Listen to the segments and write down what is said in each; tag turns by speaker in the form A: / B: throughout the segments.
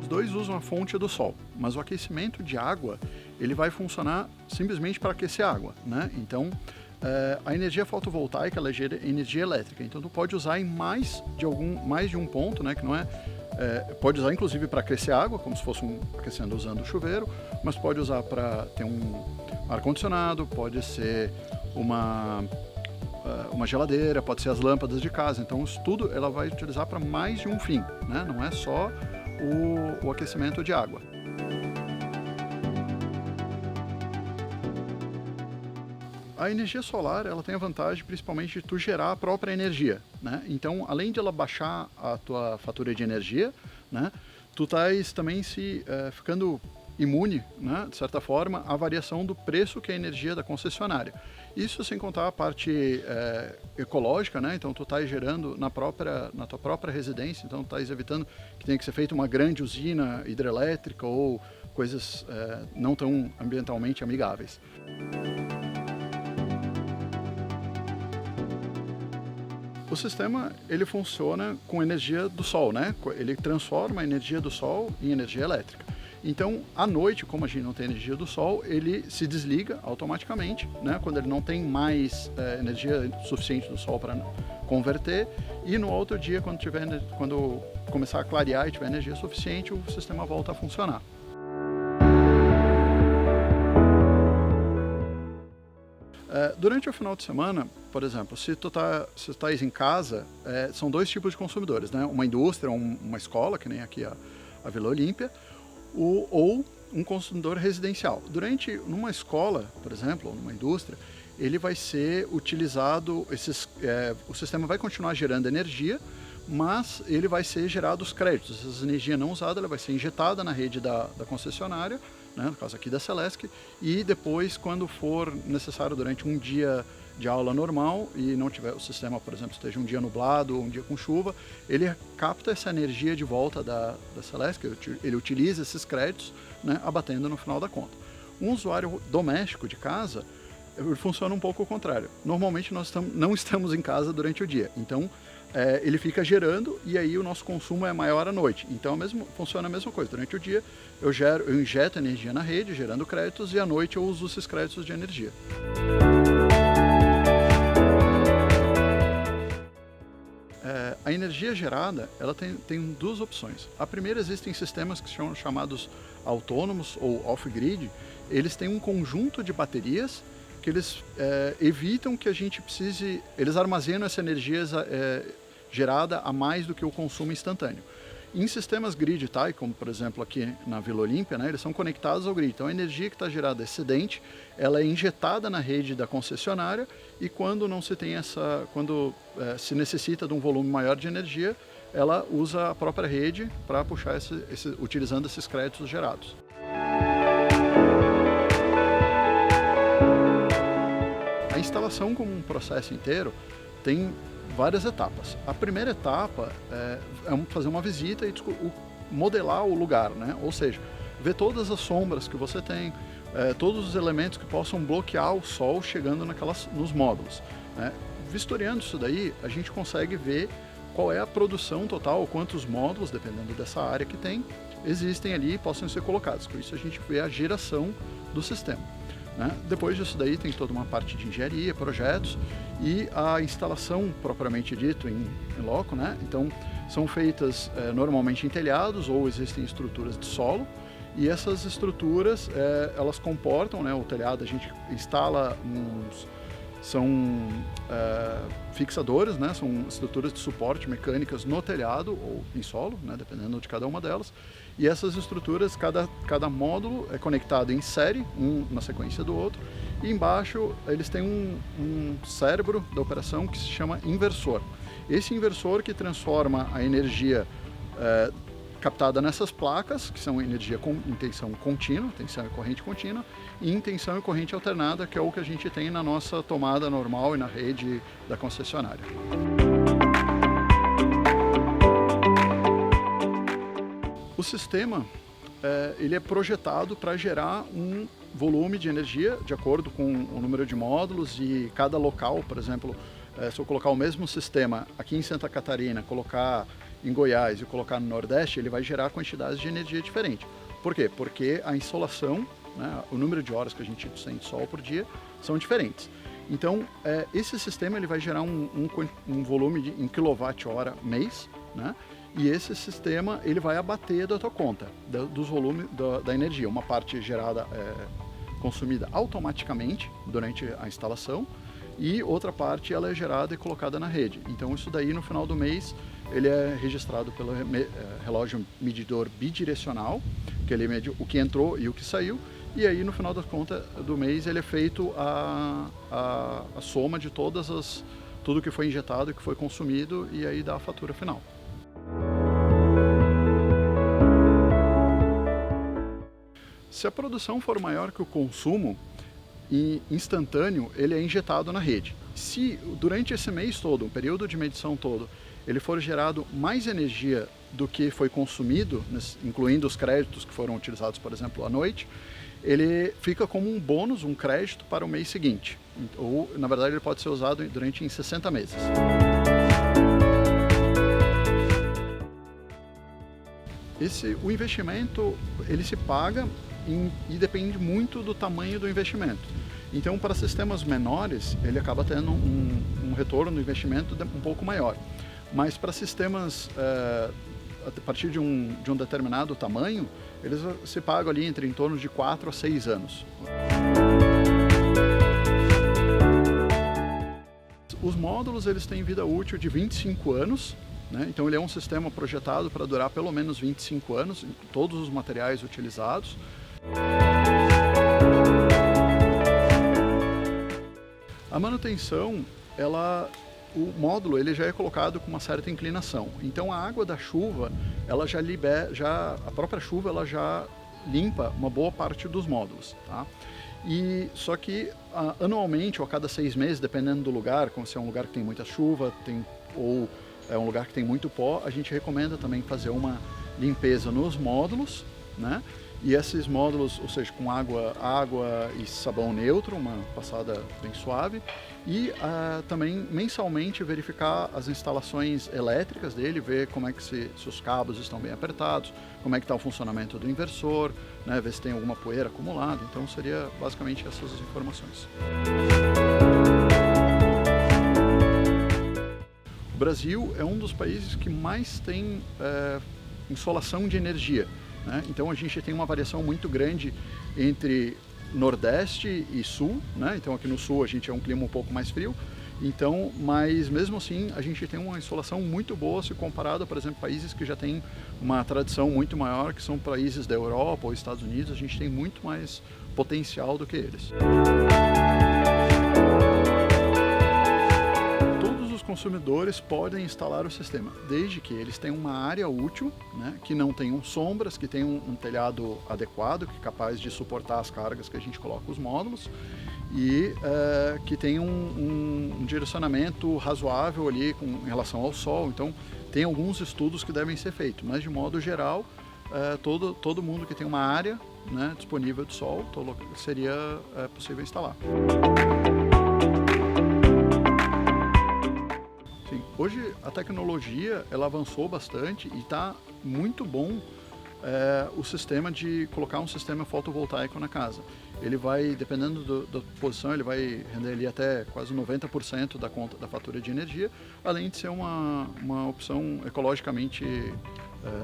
A: Os dois usam a fonte do sol, mas o aquecimento de água ele vai funcionar simplesmente para aquecer água, né? Então, a energia fotovoltaica ela gera energia elétrica, então tu pode usar em mais de um ponto, né? Que não pode usar inclusive para aquecer água, como se fosse aquecendo usando o chuveiro, mas pode usar para ter um ar-condicionado, pode ser uma geladeira, pode ser as lâmpadas de casa. Então isso tudo ela vai utilizar para mais de um fim, né? Não é só o aquecimento de água. A energia solar ela tem a vantagem principalmente de tu gerar a própria energia, né? Então, além de ela baixar a tua fatura de energia, né, tu estás também ficando imune, né, de certa forma, à variação do preço que é a energia da concessionária. Isso sem contar a parte ecológica, né? Então tu estás gerando na tua própria residência, então tu estás evitando que tenha que ser feita uma grande usina hidrelétrica ou coisas não tão ambientalmente amigáveis. O sistema ele funciona com energia do sol, né? Ele transforma a energia do sol em energia elétrica. Então, à noite, como a gente não tem energia do sol, ele se desliga automaticamente, né? Quando ele não tem mais energia suficiente do sol para converter. E no outro dia, quando começar a clarear e tiver energia suficiente, o sistema volta a funcionar. Durante o final de semana, por exemplo, se tu estás em casa, são dois tipos de consumidores, né? Uma indústria, uma escola, que nem aqui a Vila Olímpia, ou um consumidor residencial. Numa escola, por exemplo, ou numa indústria, ele vai ser utilizado, o sistema vai continuar gerando energia, mas ele vai ser gerado os créditos. Essa energia não usada ela vai ser injetada na rede da concessionária, né, no caso aqui da Celesc, e depois, quando for necessário durante um dia de aula normal e não tiver o sistema, por exemplo, esteja um dia nublado ou um dia com chuva, ele capta essa energia de volta da Celesc, ele utiliza esses créditos, né, abatendo no final da conta. Um usuário doméstico de casa, funciona um pouco ao contrário. Normalmente nós não estamos em casa durante o dia, então ele fica gerando e aí o nosso consumo é maior à noite. Então funciona a mesma coisa. Durante o dia eu injeto energia na rede, gerando créditos, e à noite eu uso esses créditos de energia. A energia gerada ela tem duas opções. A primeira, existem sistemas que são chamados autônomos ou off-grid. Eles têm um conjunto de baterias que eles evitam que a gente precise, eles armazenam essa energia gerada a mais do que o consumo instantâneo. Em sistemas grid, tá? Como por exemplo aqui na Vila Olímpia, né, eles são conectados ao grid. Então a energia que está gerada excedente, ela é injetada na rede da concessionária e quando não se tem se necessita de um volume maior de energia, ela usa a própria rede para puxar utilizando esses créditos gerados. A instalação como um processo inteiro tem várias etapas. A primeira etapa é fazer uma visita e modelar o lugar, né? Ou seja, ver todas as sombras que você tem, todos os elementos que possam bloquear o sol chegando nos módulos, né? Vistoriando isso daí, a gente consegue ver qual é a produção total, quantos módulos, dependendo dessa área que tem, existem ali e possam ser colocados. Com isso a gente vê a geração do sistema, né? Depois disso daí tem toda uma parte de engenharia, projetos e a instalação propriamente dito em loco, né? Então são feitas normalmente em telhados ou existem estruturas de solo e essas estruturas elas comportam, né? O telhado a gente instala são fixadores, né? São estruturas de suporte mecânicas no telhado ou em solo, né? Dependendo de cada uma delas. E essas estruturas, cada módulo é conectado em série, um na sequência do outro. E embaixo eles têm um cérebro da operação que se chama inversor. Esse inversor que transforma a energia captada nessas placas, que são energia em tensão contínua, tensão e corrente contínua, e em tensão e corrente alternada, que é o que a gente tem na nossa tomada normal e na rede da concessionária. O sistema ele é projetado para gerar um volume de energia de acordo com o número de módulos e cada local, por exemplo, se eu colocar o mesmo sistema aqui em Santa Catarina, colocar em Goiás e colocar no Nordeste, ele vai gerar quantidades de energia diferentes. Por quê? Porque a insolação, né, o número de horas que a gente tem de sol por dia são diferentes. Então, esse sistema ele vai gerar um volume em quilowatt-hora mês, né? E esse sistema ele vai abater da tua conta, dos volumes da energia. Uma parte gerada, consumida automaticamente durante a instalação, e outra parte ela é gerada e colocada na rede. Então isso daí no final do mês ele é registrado pelo relógio medidor bidirecional, que ele mede o que entrou e o que saiu, e aí no final da conta do mês ele é feito a soma de tudo que foi injetado e que foi consumido, e aí dá a fatura final. Se a produção for maior que o consumo, instantâneo, ele é injetado na rede. Se durante esse mês todo, um período de medição todo, ele for gerado mais energia do que foi consumido, incluindo os créditos que foram utilizados, por exemplo, à noite, ele fica como um bônus, um crédito para o mês seguinte. Ou, na verdade, ele pode ser usado em 60 meses. O investimento, ele se paga e depende muito do tamanho do investimento. Então, para sistemas menores, ele acaba tendo um retorno do investimento um pouco maior. Mas para sistemas a partir de um determinado tamanho, eles se pagam ali em torno de 4 a 6 anos. Os módulos eles têm vida útil de 25 anos, né? Então ele é um sistema projetado para durar pelo menos 25 anos, em todos os materiais utilizados. A manutenção, o módulo ele já é colocado com uma certa inclinação. Então a água da chuva, ela a própria chuva ela já limpa uma boa parte dos módulos, tá? Só que anualmente ou a cada 6 meses, dependendo do lugar, como se é um lugar que tem muita chuva, ou é um lugar que tem muito pó, a gente recomenda também fazer uma limpeza nos módulos, né? E esses módulos, ou seja, com água e sabão neutro, uma passada bem suave, e também mensalmente verificar as instalações elétricas dele, ver como é que se os cabos estão bem apertados, como é que está o funcionamento do inversor, né, ver se tem alguma poeira acumulada. Então seria basicamente essas as informações. O Brasil é um dos países que mais tem insolação de energia, né? Então a gente tem uma variação muito grande entre Nordeste e Sul, né? Então aqui no Sul a gente é um clima um pouco mais frio, então, mas mesmo assim a gente tem uma insolação muito boa se comparado, por exemplo, países que já têm uma tradição muito maior, que são países da Europa ou Estados Unidos. A gente tem muito mais potencial do que eles. Consumidores podem instalar o sistema, desde que eles tenham uma área útil, né, que não tenham sombras, que tenham um telhado adequado, que é capaz de suportar as cargas que a gente coloca os módulos, e que tenham um direcionamento razoável ali em relação ao sol. Então, tem alguns estudos que devem ser feitos, mas de modo geral, todo mundo que tem uma área, né, disponível de sol, seria possível instalar. Hoje a tecnologia ela avançou bastante e está muito bom o sistema de colocar um sistema fotovoltaico na casa. Ele vai, dependendo da posição, ele vai render ali até quase 90% da conta da fatura de energia, além de ser uma opção ecologicamente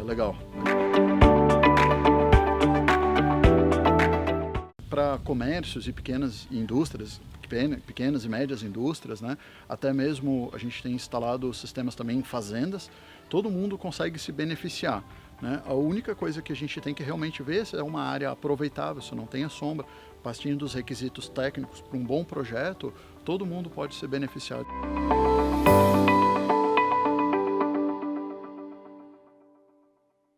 A: legal. Para comércios e pequenas indústrias, pequenas e médias indústrias, né? Até mesmo a gente tem instalado sistemas também em fazendas, todo mundo consegue se beneficiar, né? A única coisa que a gente tem que realmente ver se é uma área aproveitável, se não tem a sombra, partindo dos requisitos técnicos para um bom projeto, todo mundo pode se beneficiar.